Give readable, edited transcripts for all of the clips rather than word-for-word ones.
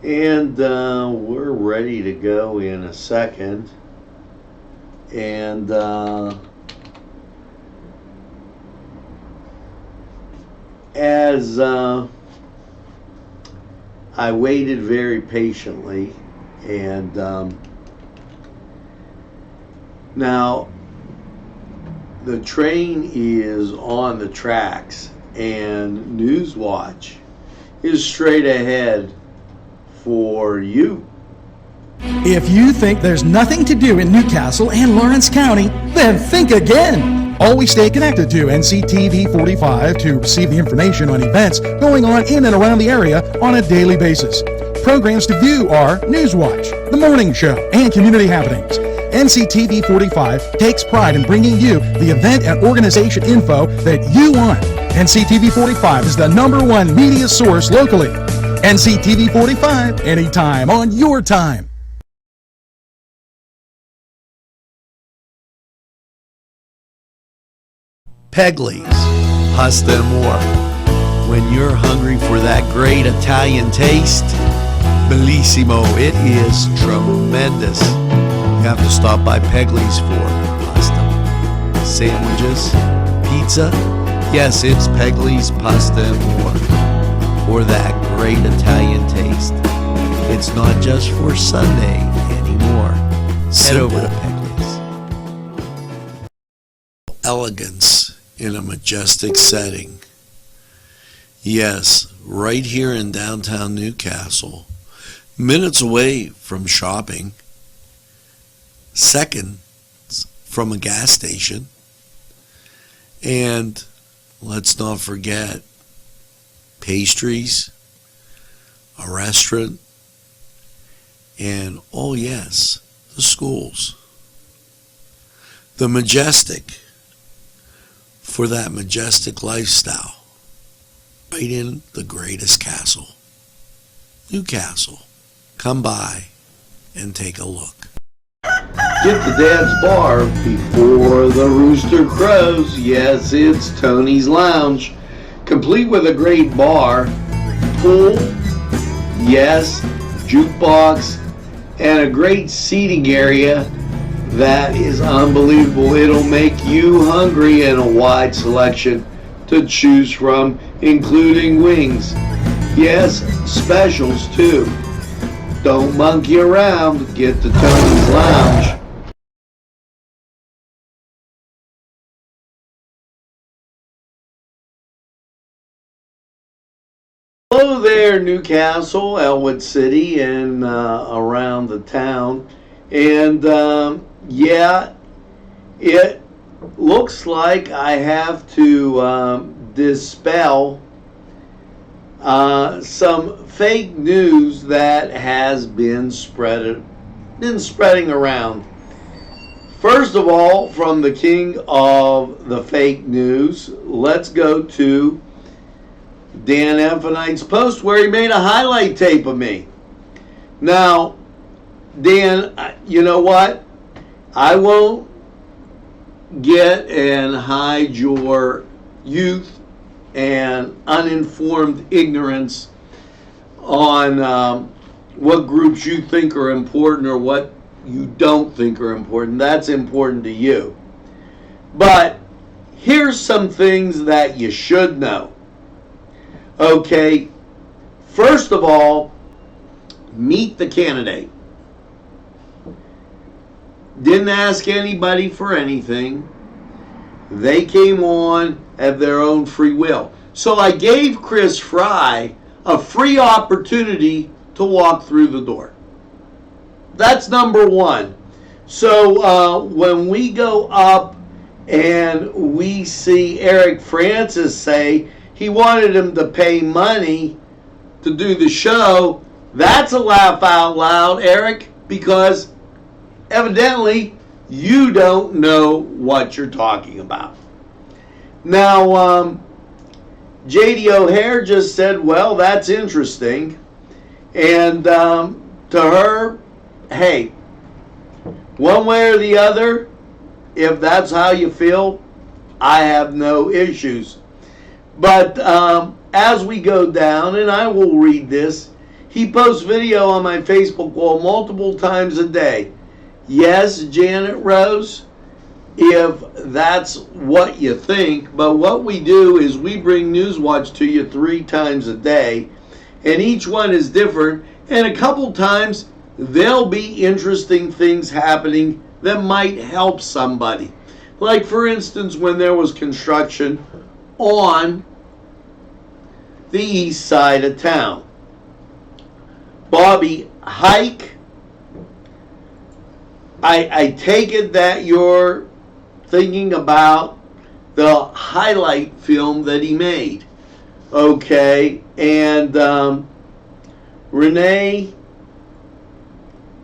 And we're ready to go in a second. And as I waited very patiently, and now the train is on the tracks, and Newswatch is straight ahead for you. If you think there's nothing to do in Newcastle and Lawrence County, then think again. Always stay connected to NCTV45 to receive the information on events going on in and around the area on a daily basis. Programs to view are Newswatch, The Morning Show, and Community Happenings. NCTV45 takes pride in bringing you the event and organization info that you want. NCTV45 is the #1 media source locally. NCTV45, anytime on your time. Pegley's, pasta and more. When you're hungry for that great Italian taste, bellissimo, it is tremendous. You have to stop by Pegley's for pasta, sandwiches, pizza. Yes, it's Pegley's Pasta and More for that great Italian taste. It's not just for Sunday anymore. Head over to Pegley's. Elegance in a majestic setting. Yes, right here in downtown Newcastle, minutes away from shopping, seconds from a gas station, and let's not forget pastries, a restaurant, and oh yes, the schools. The Majestic, for that majestic lifestyle, right in the greatest castle, Newcastle. Come by and take a look. Get to Dad's Bar before the rooster crows. Yes, it's Tony's Lounge, complete with a great bar, pool, yes, jukebox, and a great seating area that is unbelievable. It'll make you hungry, and a wide selection to choose from, including wings. Yes, specials too. Don't monkey around. Get to Tony's Lounge. Hello there, Newcastle, Elwood City, and around the town. And yeah, it looks like I have to dispel some fake news that has been spreading around. First of all, from the king of the fake news, let's go to Dan Infinite's post where he made a highlight tape of me. Now, Dan, you know what? I won't get and hide your youth and uninformed ignorance on what groups you think are important or what you don't think are important. That's important to you. But here's some things that you should know. Okay, first of all, meet the candidate. Didn't ask anybody for anything. They came on at their own free will. So I gave Chris Fry a free opportunity to walk through the door. That's number one. So when we go up and we see Eric Francis say he wanted him to pay money to do the show, that's a laugh out loud, Eric, because evidently you don't know what you're talking about. Now, J.D. O'Hare just said, well, that's interesting. And to her, hey, one way or the other, if that's how you feel, I have no issues. But as we go down, and I will read this, he He posts video on my Facebook wall multiple times a day. Yes, Janet Rose, if that's what you think, but what we do is we bring Newswatch to you 3 times a day, and each one is different, and a couple times there'll be interesting things happening that might help somebody. Like, for instance, when there was construction on the east side of town. Bobby Hike, I take it that you're thinking about the highlight film that he made. Okay, and Renee,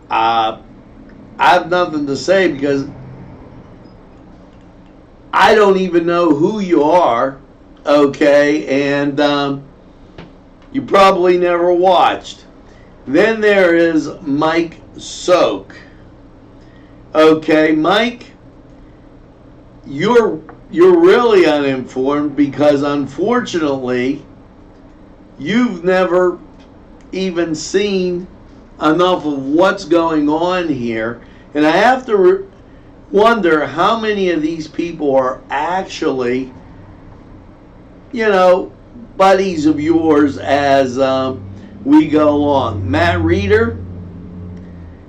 I have nothing to say because I don't even know who you are, okay, and you probably never watched. Then there is Mike Soak. Okay, Mike, you're really uninformed because unfortunately you've never even seen enough of what's going on here, and I have to wonder how many of these people are actually, buddies of yours as we go along. Matt Reeder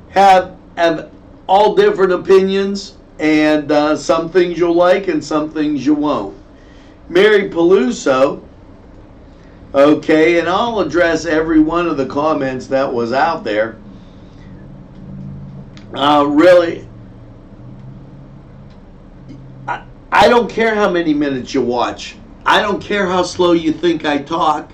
have all different opinions, and some things you'll like and some things you won't. Mary Peluso, okay, and I'll address every one of the comments that was out there. Really, I don't care how many minutes you watch. I don't care how slow you think I talk.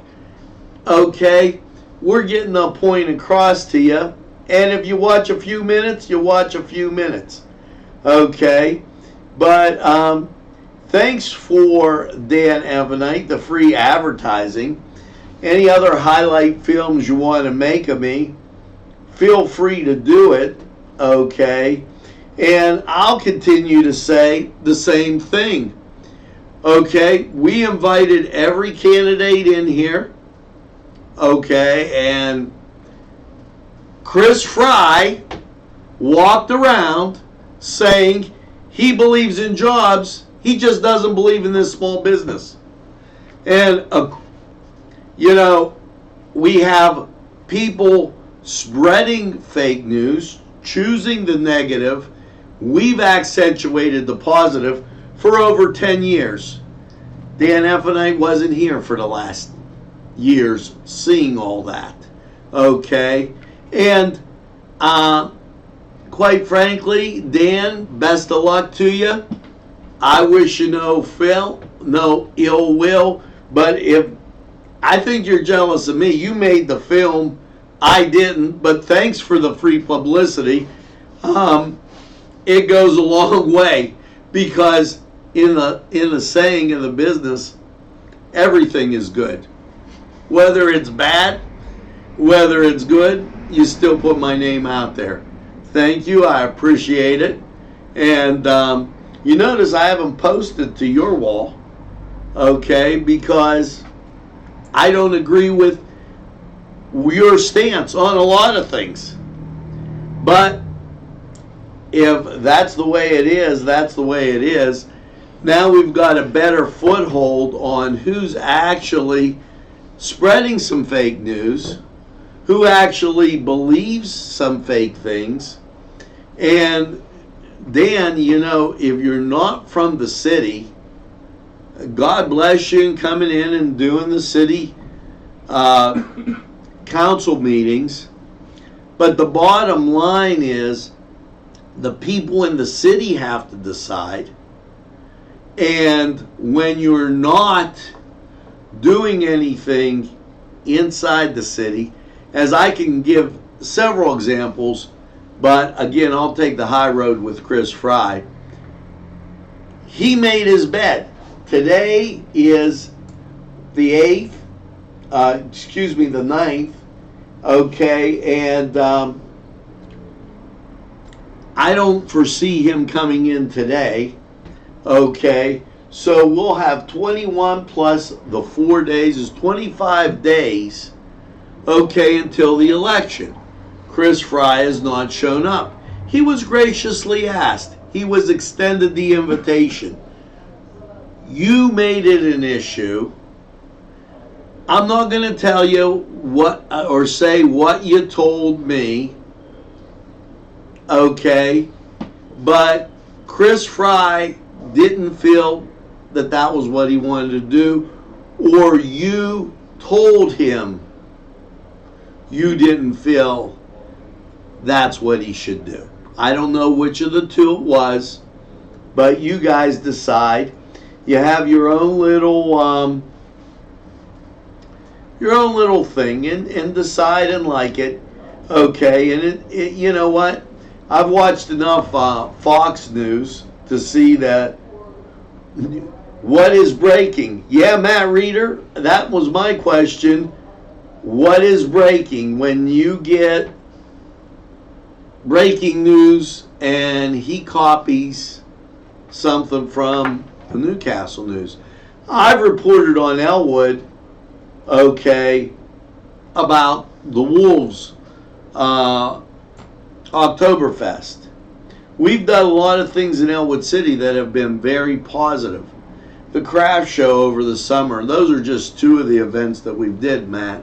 Okay, we're getting the point across to you. And if you watch a few minutes, you watch a few minutes. Okay, but thanks for Dan Evanite, the free advertising. Any other highlight films you want to make of me, feel free to do it. Okay, and I'll continue to say the same thing. Okay, we invited every candidate in here. Okay, and Chris Fry walked around saying he believes in jobs, he just doesn't believe in this small business. And, we have people spreading fake news, choosing the negative. We've accentuated the positive for over 10 years. Dan Evanite wasn't here for the last years seeing all that. Okay? And quite frankly, Dan, best of luck to you. I wish you no ill will, but if I think you're jealous of me, you made the film, I didn't, but thanks for the free publicity. It goes a long way because in the saying of the business, everything is good. Whether it's bad, whether it's good, you still put my name out there. Thank you. I appreciate it. And you notice I haven't posted to your wall, okay, because I don't agree with your stance on a lot of things. But if that's the way it is, that's the way it is. Now we've got a better foothold on who's actually spreading some fake news, who actually believes some fake things. And Dan, if you're not from the city, God bless you in coming in and doing the city council meetings. But the bottom line is the people in the city have to decide. And when you're not doing anything inside the city, as I can give several examples, but again, I'll take the high road with Chris Fry. He made his bed. Today is the 9th, okay, and I don't foresee him coming in today, okay, so we'll have 21 plus the 4 days is 25 days okay, until the election. Chris Fry has not shown up. He was graciously asked. He was extended the invitation. You made it an issue. I'm not going to tell you what or say what you told me, okay? But Chris Fry didn't feel that that was what he wanted to do, or you told him you didn't feel that's what he should do. I don't know which of the two it was, but you guys decide. You have your own little thing and decide and like it, okay? And it you know what? I've watched enough Fox News to see that what is breaking. Yeah, Matt Reeder, that was my question. What is breaking when you get breaking news and he copies something from the Newcastle News? I've reported on Elwood, okay, about the Wolves Oktoberfest. We've done a lot of things in Elwood City that have been very positive. The craft show over the summer, those are just two of the events that we did, Matt.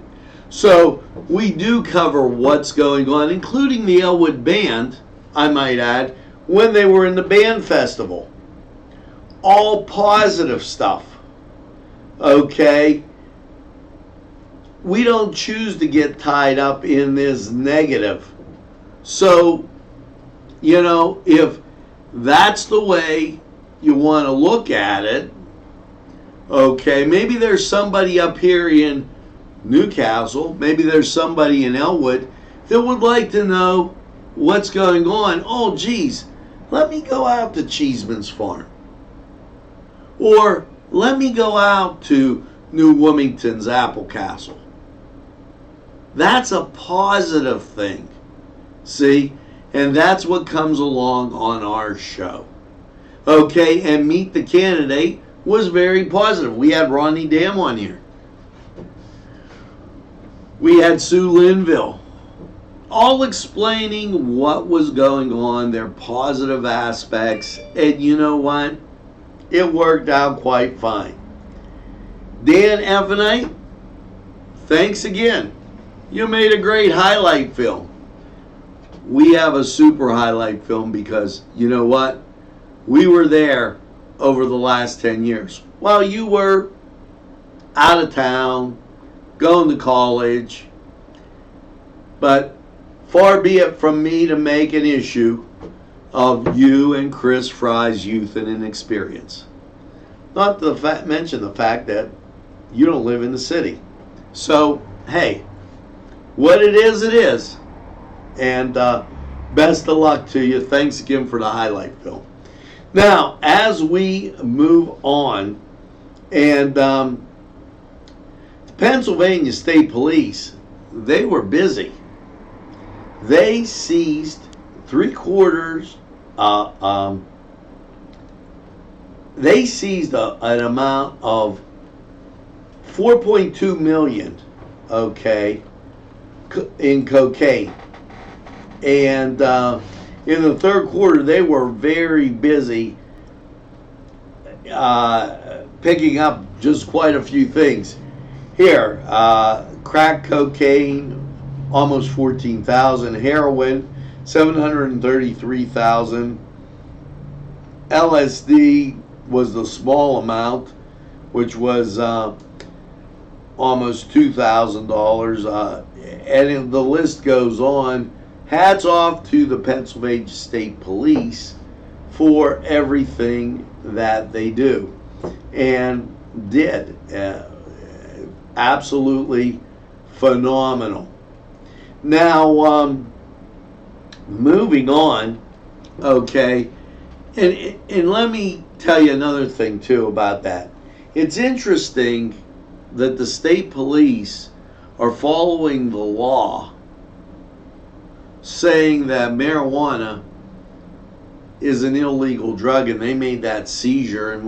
So we do cover what's going on, including the Elwood Band, I might add, when they were in the band festival. All positive stuff, okay? We don't choose to get tied up in this negative. So, you know, if that's the way you want to look at it, okay, maybe there's somebody up here in Newcastle, maybe there's somebody in Elwood that would like to know what's going on. Oh, geez, let me go out to Cheeseman's Farm. Or let me go out to New Wilmington's Apple Castle. That's a positive thing. See? And that's what comes along on our show. Okay, and Meet the Candidate was very positive. We had Ronnie Dam on here. We had Sue Linville, all explaining what was going on, their positive aspects, and you know what? It worked out quite fine. Dan Evanite, thanks again. You made a great highlight film. We have a super highlight film because, you know what? We were there over the last 10 years. While you were out of town, going to college, but far be it from me to make an issue of you and Chris Fry's youth and inexperience. Not to mention the fact that you don't live in the city. So, hey, what it is. And best of luck to you. Thanks again for the highlight film. Now, as we move on, and the Pennsylvania State Police, they were busy. They seized they seized an amount of $4.2 million, okay, in cocaine. And in the third quarter, they were very busy picking up just quite a few things. Here, crack cocaine, almost 14,000. Heroin, 733,000. LSD was the small amount, which was almost $2,000. And the list goes on. Hats off to the Pennsylvania State Police for everything that they do and did. Absolutely phenomenal. Now, moving on, okay, and let me tell you another thing too about that. It's interesting that the state police are following the law, saying that marijuana is an illegal drug, and they made that seizure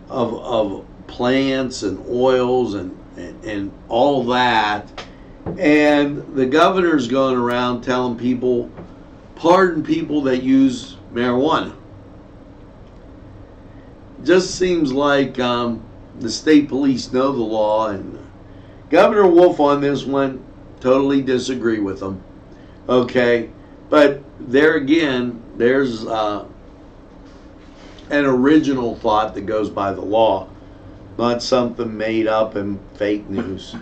of plants and oils and all that, And the governor's going around telling people, pardon people that use marijuana. Just seems like the state police know the law, and Governor Wolf on this one, totally disagree with him. Okay, but there again, there's an original thought that goes by the law, not something made up and fake news.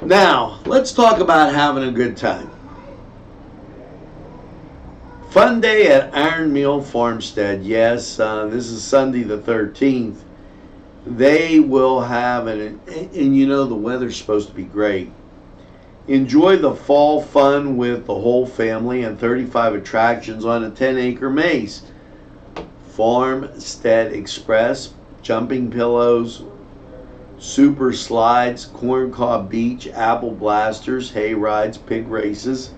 Now, let's talk about having a good time. Fun day at Iron Mill Farmstead. Yes, this is Sunday the 13th. They will have, and you know the weather's supposed to be great. Enjoy the fall fun with the whole family and 35 attractions on a 10-acre maze. Farmstead Express, jumping pillows, super slides, corncob beach, apple blasters, hay rides, pig races,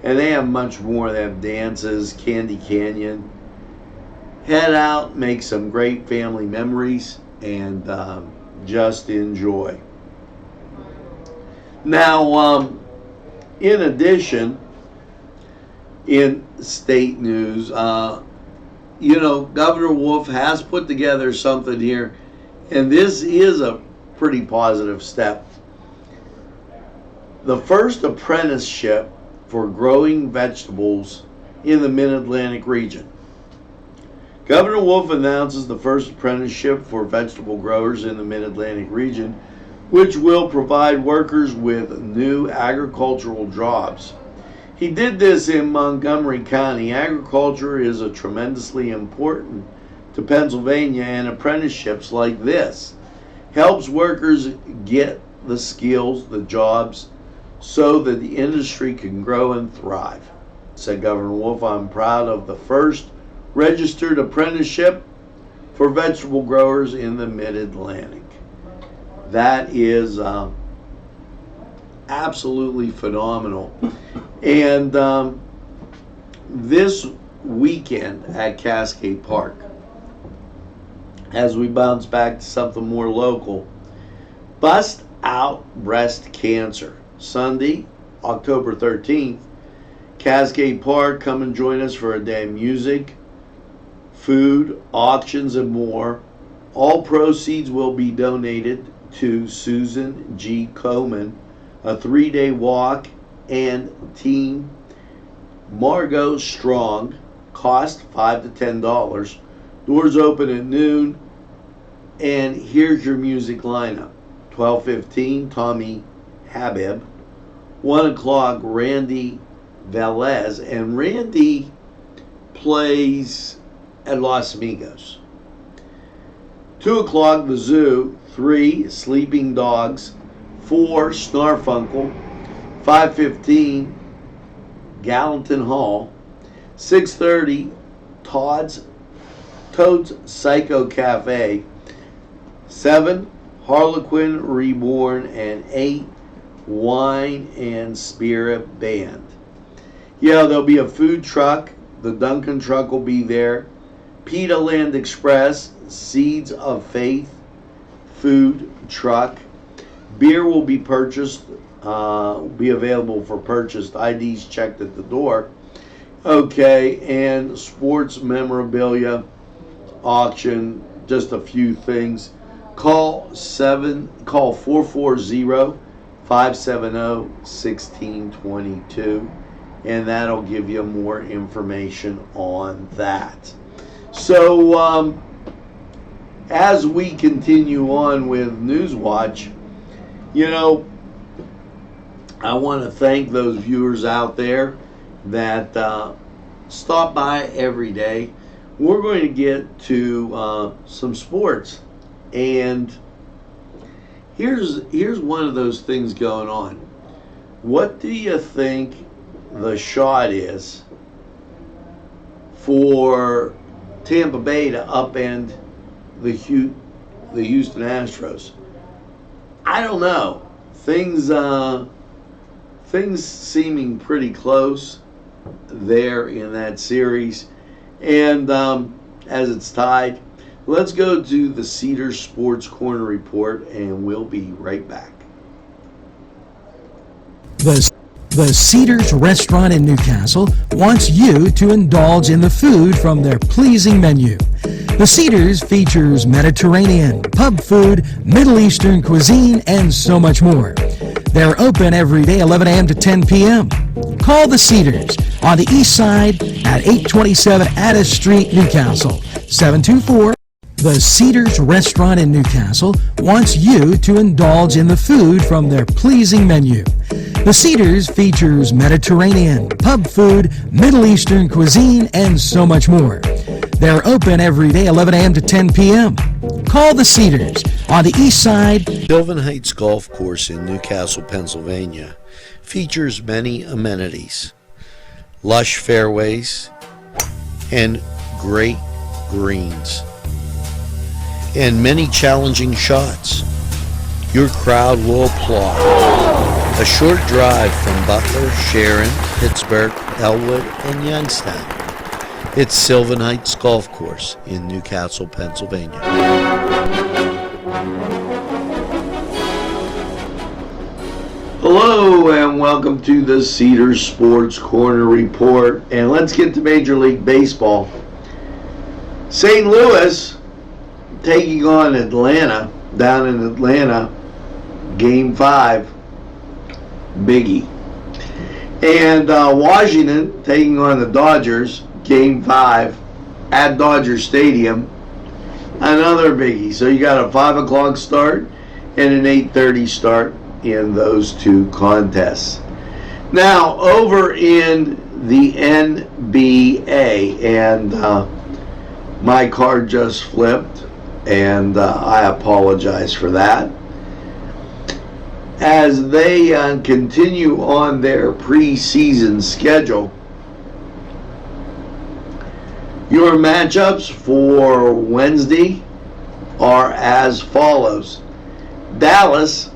and they have much more. They have dances, Candy Canyon. Head out, make some great family memories, and just enjoy. Now, in addition, in state news, Governor Wolf has put together something here, and this is a pretty positive step. The first apprenticeship for growing vegetables in the Mid-Atlantic region. Governor Wolf announces the first apprenticeship for vegetable growers in the Mid-Atlantic region, which will provide workers with new agricultural jobs. He did this in Montgomery County. Agriculture is a tremendously important to Pennsylvania, and apprenticeships like this helps workers get the skills, the jobs, so that the industry can grow and thrive. Said Governor Wolf, I'm proud of the first registered apprenticeship for vegetable growers in the Mid-Atlantic. That is absolutely phenomenal. And this weekend at Cascade Park, as we bounce back to something more local, Bust Out Breast Cancer. Sunday, October 13th, Cascade Park. Come and join us for a day of music, food, auctions, and more. All proceeds will be donated to Susan G. Komen, a 3-day walk, and Team Margot Strong. Cost $5 to $10. Doors open at noon. And here's your music lineup. 12:15, Tommy Habib. 1 o'clock, Randy Velez. And Randy plays at Los Amigos. 2 o'clock, The Zoo. 3, Sleeping Dogs. 4, Snarfunkel. 5:15, Gallatin Hall. 6:30, Toad's Psycho Cafe. 7, Harlequin Reborn. And 8, Wine and Spirit Band. Yeah, there'll be a food truck. The Duncan truck will be there. Pita Land Express, Seeds of Faith food truck. Beer will be purchased, be available for purchased. IDs checked at the door. Okay, and sports memorabilia auction, just a few things. Call 440-570-1622, and that'll give you more information on that. So, as we continue on with Newswatch, I want to thank those viewers out there that stop by every day. We're going to get to some sports, and here's one of those things going on. What do you think the shot is for Tampa Bay to upend the Houston Astros? I don't know. Things seeming pretty close there in that series. And as it's tied, let's go to the Cedar Sports Corner report, and we'll be right back. The Cedars Restaurant in Newcastle wants you to indulge in the food from their pleasing menu. The Cedars features Mediterranean, pub food, Middle Eastern cuisine, and so much more. They're open every day 11 a.m. to 10 p.m. Call the Cedars on the east side at 827 Addis Street, Newcastle, 724. The Cedars Restaurant in Newcastle wants you to indulge in the food from their pleasing menu. The Cedars features Mediterranean, pub food, Middle Eastern cuisine, and so much more. They're open every day 11 a.m. to 10 p.m. Call the Cedars on the east side. Sylvan Heights Golf Course in Newcastle, Pennsylvania features many amenities, lush fairways, and great greens, and many challenging shots. Your crowd will applaud. A short drive from Butler, Sharon, Pittsburgh, Elwood, and Youngstown. It's Sylvan Heights Golf Course in Newcastle, Pennsylvania. Hello and welcome to the Cedars Sports Corner Report. And let's get to Major League Baseball. St. Louis taking on Atlanta, down in Atlanta, Game 5, biggie. And Washington taking on the Dodgers, Game 5, at Dodger Stadium, another biggie. So you got a 5 o'clock start and an 8:30 start in those two contests. Now, over in the NBA, and my card just flipped, and I apologize for that. As they continue on their preseason schedule, your matchups for Wednesday are as follows. Dallas,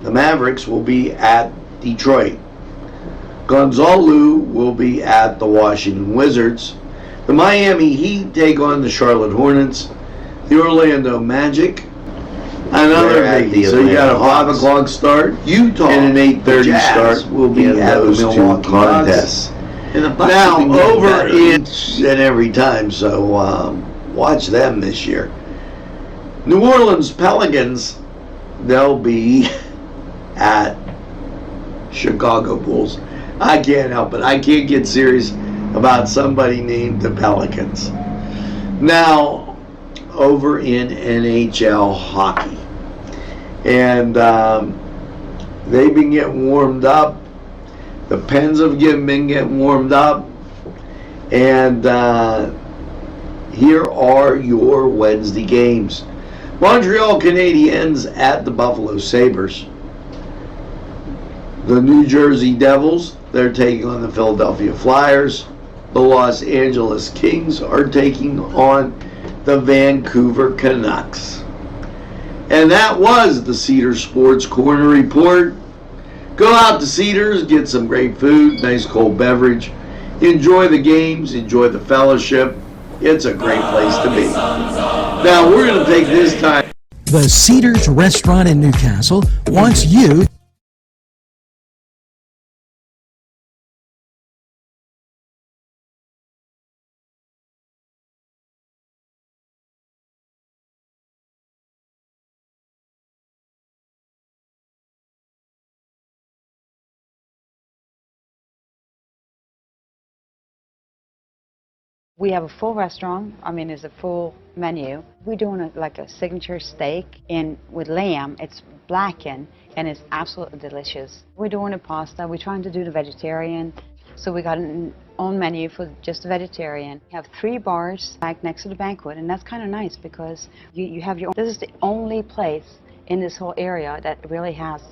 the Mavericks, will be at Detroit. Gonzalo will be at the Washington Wizards. The Miami Heat take on the Charlotte Hornets. The Orlando Magic, another biggie. So you got a 5 o'clock start, Utah, and an 8:30 start will be at those two contests. Now, over each and every time, so watch them this year. New Orleans Pelicans, they'll be at Chicago Bulls. I can't help it. I can't get serious about somebody named the Pelicans. Now, over in NHL hockey, and they've been getting warmed up. The Pens have been getting warmed up, and here are your Wednesday games. Montreal Canadiens at the Buffalo Sabres. The New Jersey Devils, they're taking on the Philadelphia Flyers. The Los Angeles Kings are taking on the Vancouver Canucks. And that was the Cedars Sports Corner Report. Go out to Cedars, get some great food, nice cold beverage. Enjoy the games, enjoy the fellowship. It's a great place to be. Now, we're going to take this time. The Cedars Restaurant in Newcastle wants you We have a full restaurant. I mean, it's a full menu. We're doing like a signature steak with lamb. It's blackened and it's absolutely delicious. We're doing a pasta. We're trying to do the vegetarian. So we got an own menu for just the vegetarian. We have 3 bars like next to the banquet, and that's kind of nice because you have your own. This is the only place in this whole area that really has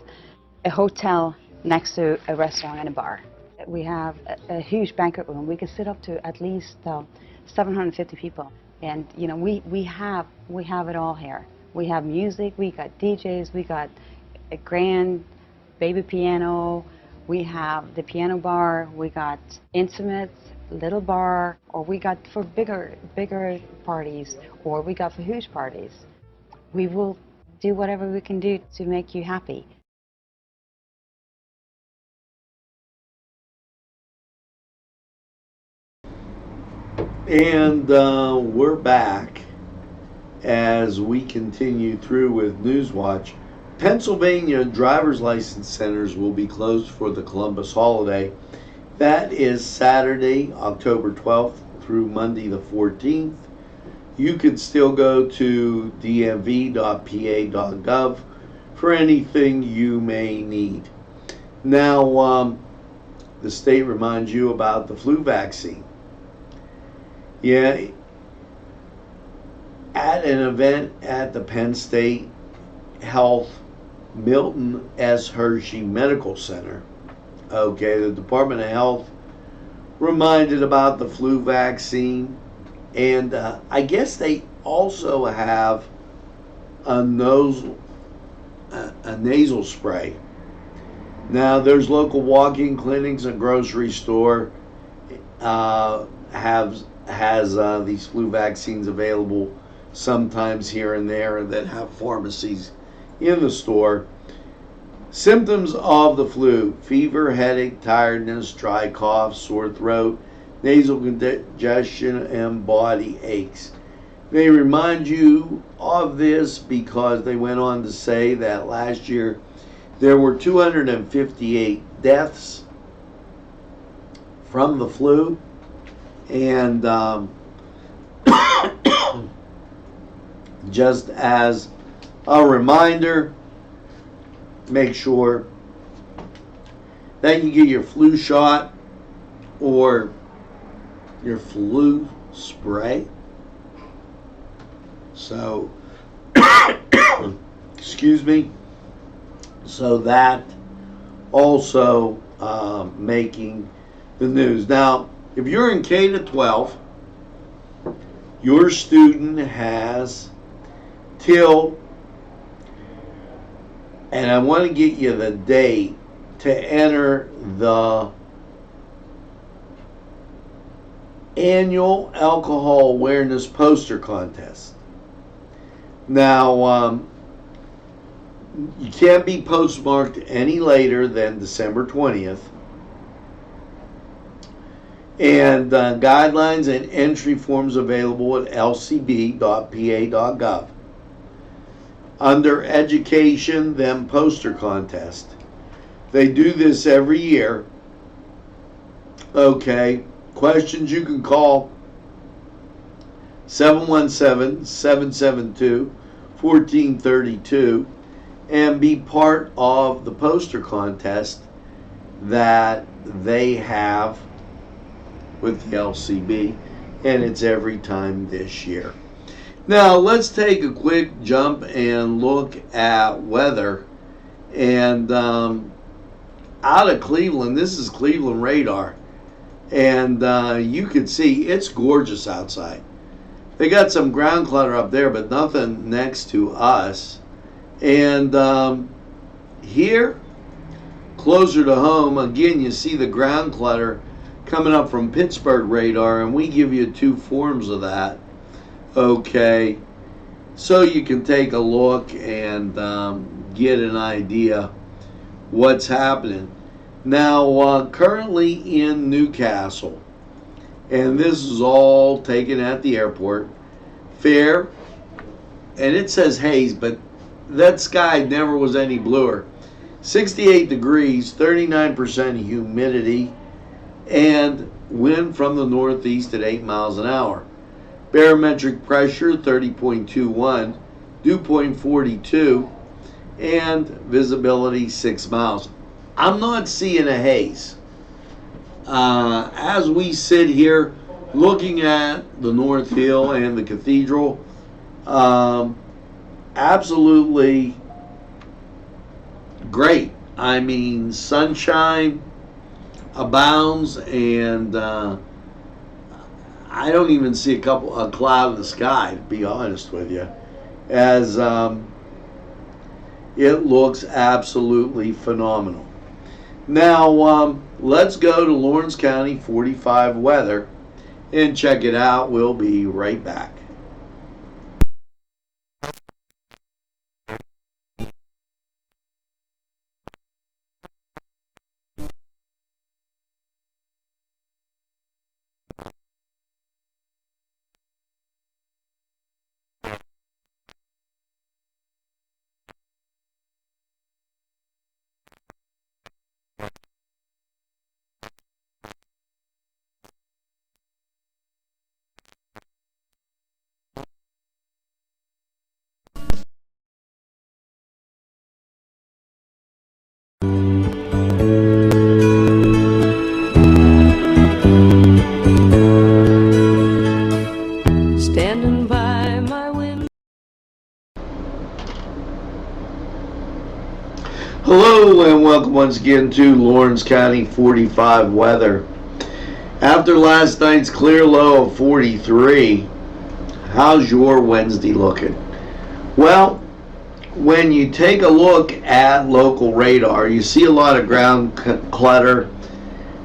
a hotel next to a restaurant and a bar. We have a huge banquet room. We can sit up to at least 750 people, and you know we have it all here. We have music. We got DJs. We got a grand baby piano. We have the piano bar. We got intimates, little bar, or we got for bigger parties, or we got for huge parties. We will do whatever we can do to make you happy. And we're back as we continue through with Newswatch. Pennsylvania driver's license centers will be closed for the Columbus holiday. That is Saturday, October 12th through Monday the 14th. You could still go to dmv.pa.gov for anything you may need. Now, the state reminds you about the flu vaccine. Yeah, at an event at the Penn State Health Milton S. Hershey Medical Center, okay, the Department of Health reminded about the flu vaccine, and I guess they also have a nasal spray. Now, there's local walk-in clinics and grocery store has these flu vaccines available sometimes here and there, and then have pharmacies in the store. Symptoms of the flu: fever, headache, tiredness, dry cough, sore throat, nasal congestion, and body aches. They remind you of this because they went on to say that last year there were 258 deaths from the flu, and just as a reminder, make sure that you get your flu shot or your flu spray. So, excuse me. So that also making the news. Now, if you're in K to 12, your student has till, and I want to get you the date to enter the annual alcohol awareness poster contest. Now, you can't be postmarked any later than December 20th. And guidelines and entry forms available at lcb.pa.gov. Under education, then poster contest. They do this every year. Okay. Questions you can call 717-772-1432 and be part of the poster contest that they have with the LCB, and it's every time this year. Now, let's take a quick jump and look at weather. And out of Cleveland, this is Cleveland radar, and you can see it's gorgeous outside. They got some ground clutter up there, but nothing next to us. And here, closer to home, again, you see the ground clutter coming up from Pittsburgh radar, and we give you two forms of that. Okay, so you can take a look and get an idea what's happening. Now, currently in Newcastle, and this is all taken at the airport, fair, and it says haze, but that sky never was any bluer. 68 degrees, 39% humidity, and wind from the northeast at 8 miles an hour. Barometric pressure 30.21, dew point 42, and visibility 6 miles. I'm not seeing a haze. As we sit here looking at the North Hill and the cathedral, absolutely great. I mean, sunshine abounds, and I don't even see a cloud in the sky, to be honest with you, as it looks absolutely phenomenal. Now, let's go to Lawrence County 45 weather and check it out. We'll be right back. Hello and welcome once again to Lawrence County 45 weather. After last night's clear low of 43, how's your Wednesday looking? Well, when you take a look at local radar, you see a lot of ground clutter,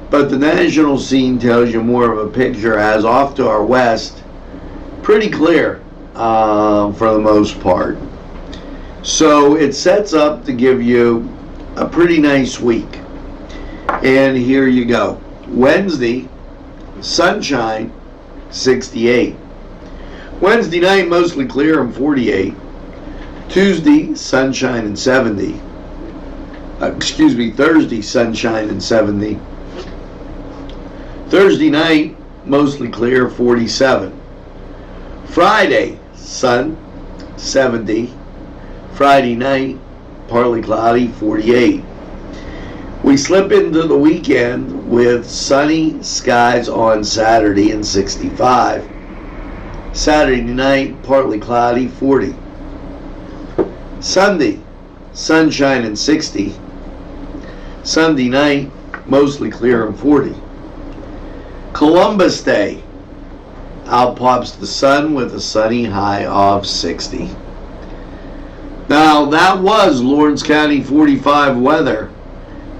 but the national scene tells you more of a picture as off to our west, pretty clear for the most part. So it sets up to give you a pretty nice week. And here you go. Wednesday, sunshine, 68. Wednesday night, mostly clear and 48. Tuesday, sunshine and 70. Thursday, sunshine and 70. Thursday night, mostly clear, 47. Friday, sun, 70. Friday night, partly cloudy, 48. We slip into the weekend with sunny skies on Saturday and 65. Saturday night, partly cloudy, 40. Sunday, sunshine and 60. Sunday night, mostly clear and 40. Columbus Day, out pops the sun with a sunny high of 60. Now, that was Lawrence County 45 weather,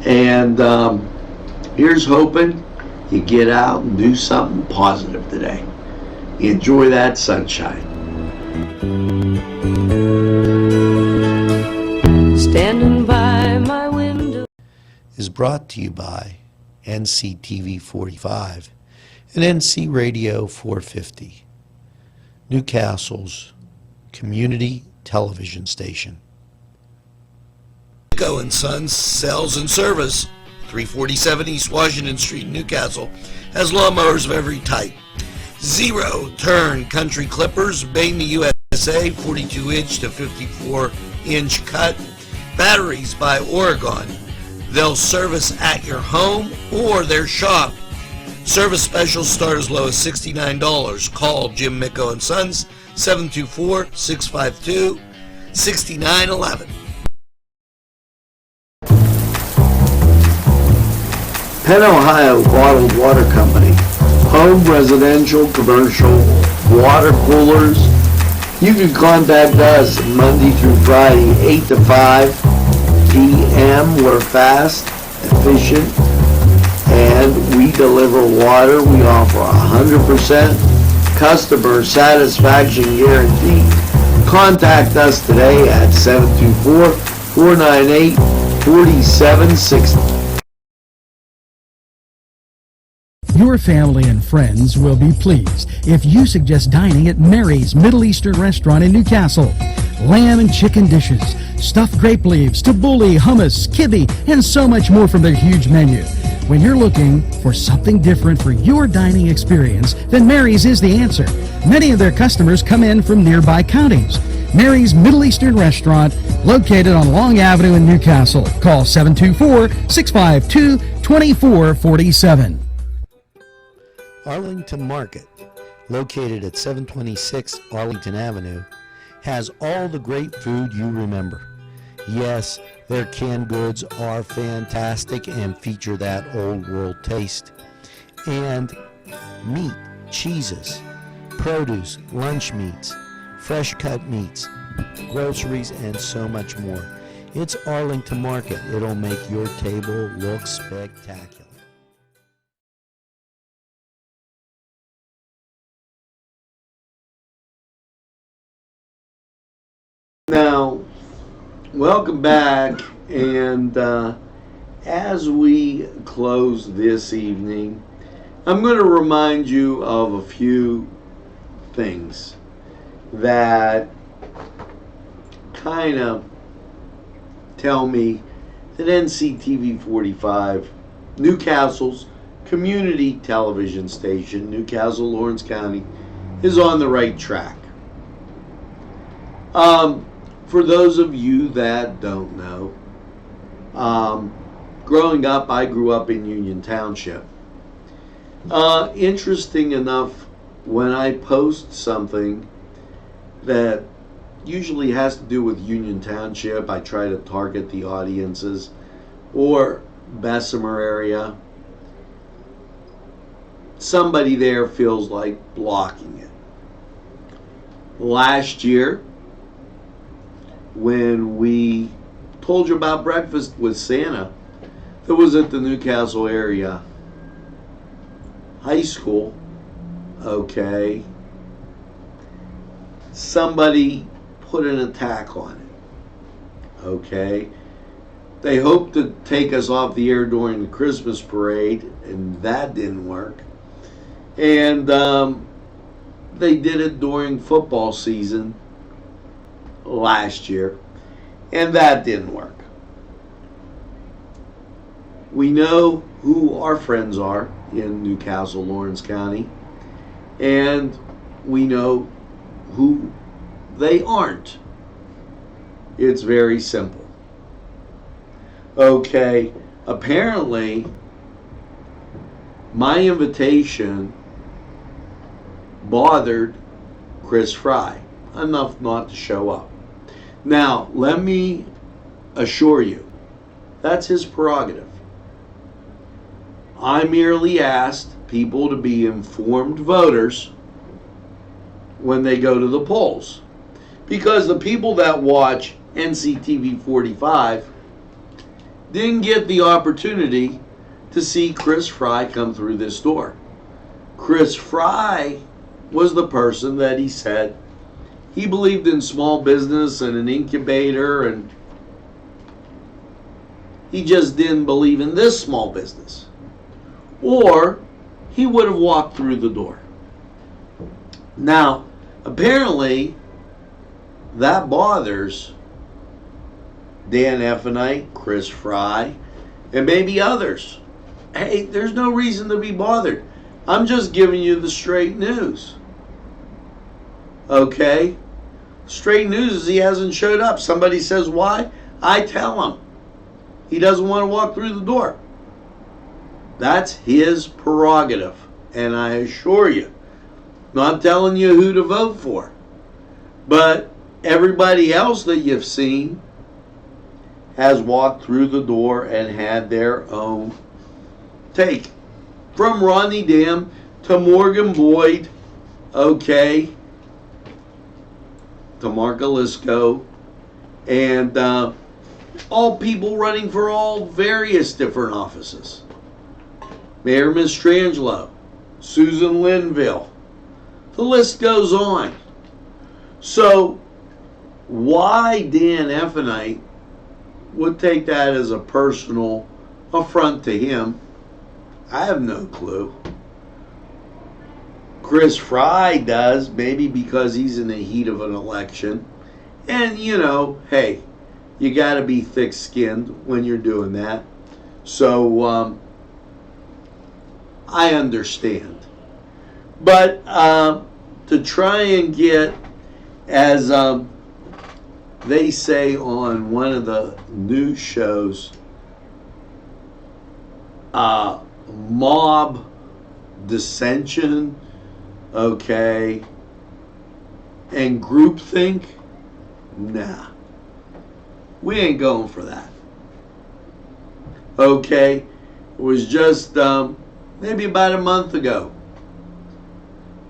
and here's hoping you get out and do something positive today. Enjoy that sunshine. Standing by my window is brought to you by NCTV45 and NC Radio 450, Newcastle's community television station. Go and Sons Sales and Service, 347 East Washington Street, Newcastle, has lawnmowers of every type. Zero turn country clippers, made in the USA, 42-inch to 54-inch cut. Batteries by Oregon. They'll service at your home or their shop. Service specials start as low as $69. Call Jim Micco and Sons, 724-652-6911. Penn Ohio Bottled Water Company. Home, residential, commercial, water coolers. You can contact us Monday through Friday, 8 to 5 p.m. We're fast, efficient, and we deliver water. We offer 100% customer satisfaction guarantee. Contact us today at 724-498-4760. Your family and friends will be pleased if you suggest dining at Mary's Middle Eastern Restaurant in Newcastle. Lamb and chicken dishes, stuffed grape leaves, tabbouleh, hummus, kibbe, and so much more from their huge menu. When you're looking for something different for your dining experience, then Mary's is the answer. Many of their customers come in from nearby counties. Mary's Middle Eastern Restaurant, located on Long Avenue in Newcastle. Call 724-652-2447. Arlington Market, located at 726 Arlington Avenue, has all the great food you remember. Yes, their canned goods are fantastic and feature that old world taste. And meat, cheeses, produce, lunch meats, fresh cut meats, groceries, and so much more. It's Arlington Market. It'll make your table look spectacular. Now, welcome back, and as we close this evening, I'm going to remind you of a few things that kind of tell me that NCTV45, Newcastle's community television station, Newcastle, Lawrence County, is on the right track. For those of you that don't know, growing up, I grew up in Union Township. Interesting enough, when I post something that usually has to do with Union Township. I try to target the audiences, or Bessemer area. Somebody there feels like blocking it. Last year, when we told you about Breakfast with Santa, that was at the Newcastle area high school, okay, somebody put an attack on it, okay. They hoped to take us off the air during the Christmas parade, and that didn't work. And they did it during football season last year, and that didn't work. We know who our friends are in Newcastle, Lawrence County, and we know who they aren't. It's very simple. Okay, apparently my invitation bothered Chris Fry enough not to show up. Now, let me assure you, that's his prerogative. I merely asked people to be informed voters when they go to the polls, because the people that watch NCTV45 didn't get the opportunity to see Chris Fry come through this door. Chris Fry was the person that he said he believed in small business and an incubator, and he just didn't believe in this small business, or he would have walked through the door. Now, apparently, that bothers Dan Effenite, Chris Fry, and maybe others. Hey, there's no reason to be bothered. I'm just giving you the straight news. Okay? Straight news is he hasn't showed up. Somebody says why? I tell him. He doesn't want to walk through the door. That's his prerogative. And I assure you, not telling you who to vote for, but everybody else that you've seen has walked through the door and had their own take. From Rodney Dam to Morgan Boyd, okay, to Mark Alisco, and all people running for all various different offices. Mayor Mistrangelo, Susan Linville, the list goes on. So why Dan Effenite would take that as a personal affront to him, I have no clue. Chris Fry does, maybe because he's in the heat of an election. And, you know, hey, you got to be thick-skinned when you're doing that. So, I understand. But to try and get, as they say on one of the news shows, mob dissension, okay, and groupthink, nah, we ain't going for that. Okay, it was just maybe about a month ago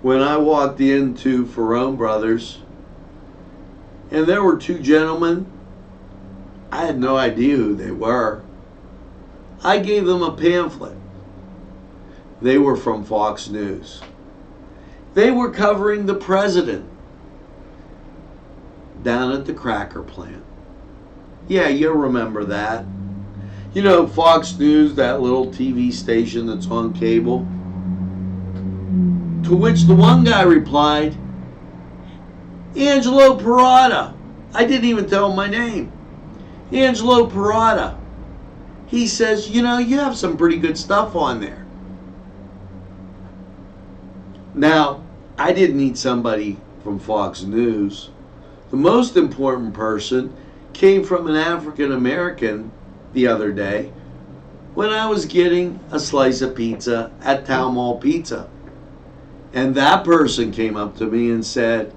when I walked into Ferrone Brothers, and there were two gentlemen. I had no idea who they were. I gave them a pamphlet. They were from Fox News. They were covering the president down at the cracker plant. Yeah, you'll remember that. You know, Fox News, that little TV station that's on cable. To which the one guy replied, Angelo Perrotta. I didn't even tell him my name. Angelo Perrotta. He says, you know, you have some pretty good stuff on there. Now, I didn't need somebody from Fox News. The most important person came from an African American the other day when I was getting a slice of pizza at Town Mall Pizza. And that person came up to me and said,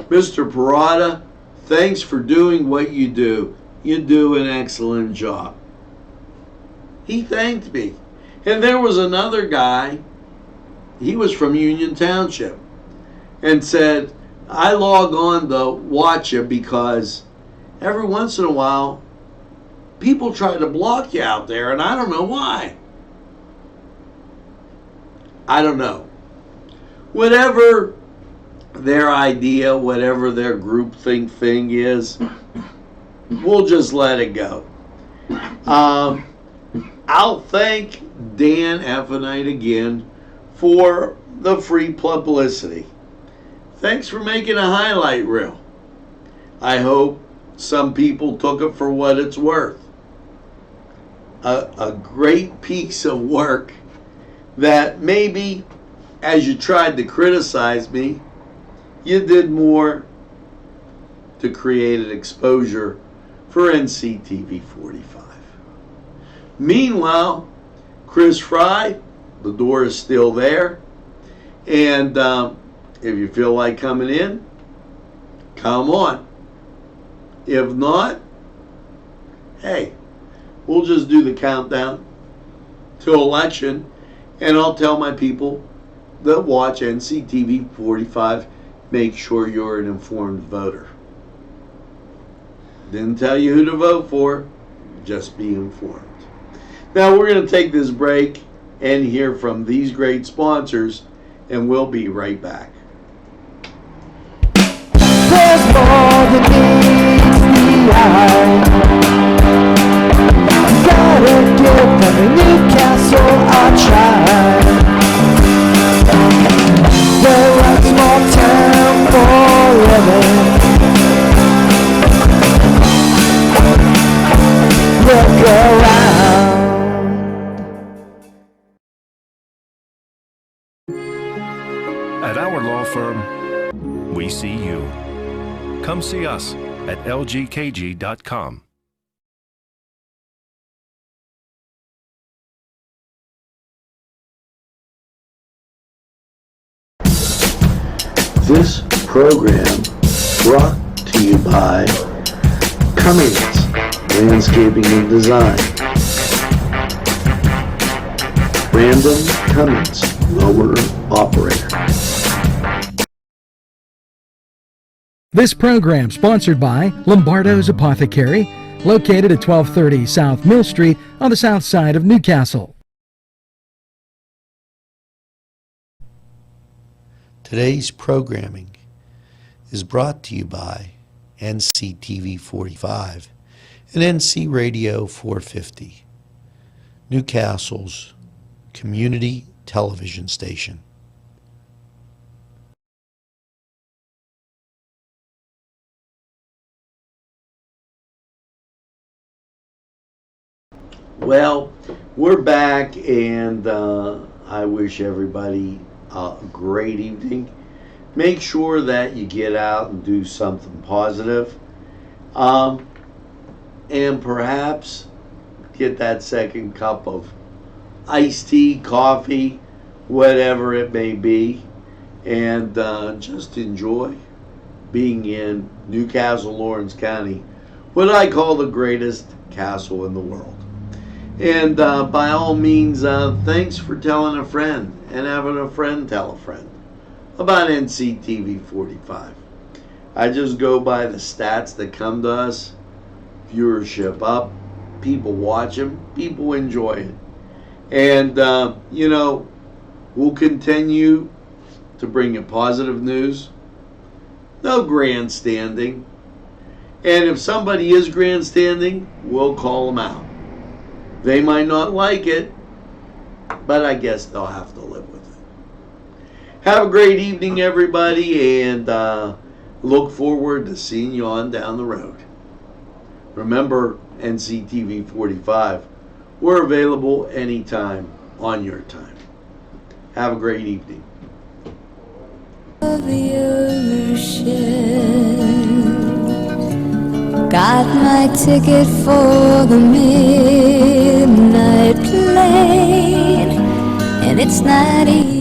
Mr. Perrotta, thanks for doing what you do. You do an excellent job. He thanked me. And there was another guy, he was from Union Township, and said, I log on to watch you because every once in a while, people try to block you out there, and I don't know why. I don't know. Whatever their idea, whatever their groupthink thing is, we'll just let it go. I'll thank Dan Effinite again for the free publicity. Thanks for making a highlight reel. I hope some people took it for what it's worth. A great piece of work that maybe as you tried to criticize me, you did more to create an exposure for NCTV45. Meanwhile, Chris Fry, the door is still there. And if you feel like coming in, come on. If not, hey, we'll just do the countdown to election, and I'll tell my people that watch NCTV45, make sure you're an informed voter. Didn't tell you who to vote for, just be informed. Now we're going to take this break and hear from these great sponsors, and we'll be right back. There's more than meets the eye. Gotta give them Newcastle a try. They're a small town for living. Look around. At our law firm, we see you. Come see us at lgkg.com. This program brought to you by Cummings Landscaping and Design, Brandon Cummings, Mower Operator. This program sponsored by Lombardo's Apothecary, located at 1230 South Mill Street on the south side of Newcastle. Today's programming is brought to you by NCTV45 and NC Radio 450, Newcastle's community television station. Well, we're back, and I wish everybody a great evening. Make sure that you get out and do something positive. And perhaps get that second cup of iced tea, coffee, whatever it may be, and just enjoy being in Newcastle, Lawrence County, what I call the greatest castle in the world. And by all means, thanks for telling a friend and having a friend tell a friend about NCTV45. I just go by the stats that come to us. Viewership up, people watch them, people enjoy it. And, we'll continue to bring you positive news. No grandstanding. And if somebody is grandstanding, we'll call them out. They might not like it, but I guess they'll have to live with it. Have a great evening, everybody, and look forward to seeing you on down the road. Remember, NCTV45, we're available anytime on your time. Have a great evening. Got my ticket for the midnight plane, and it's not easy.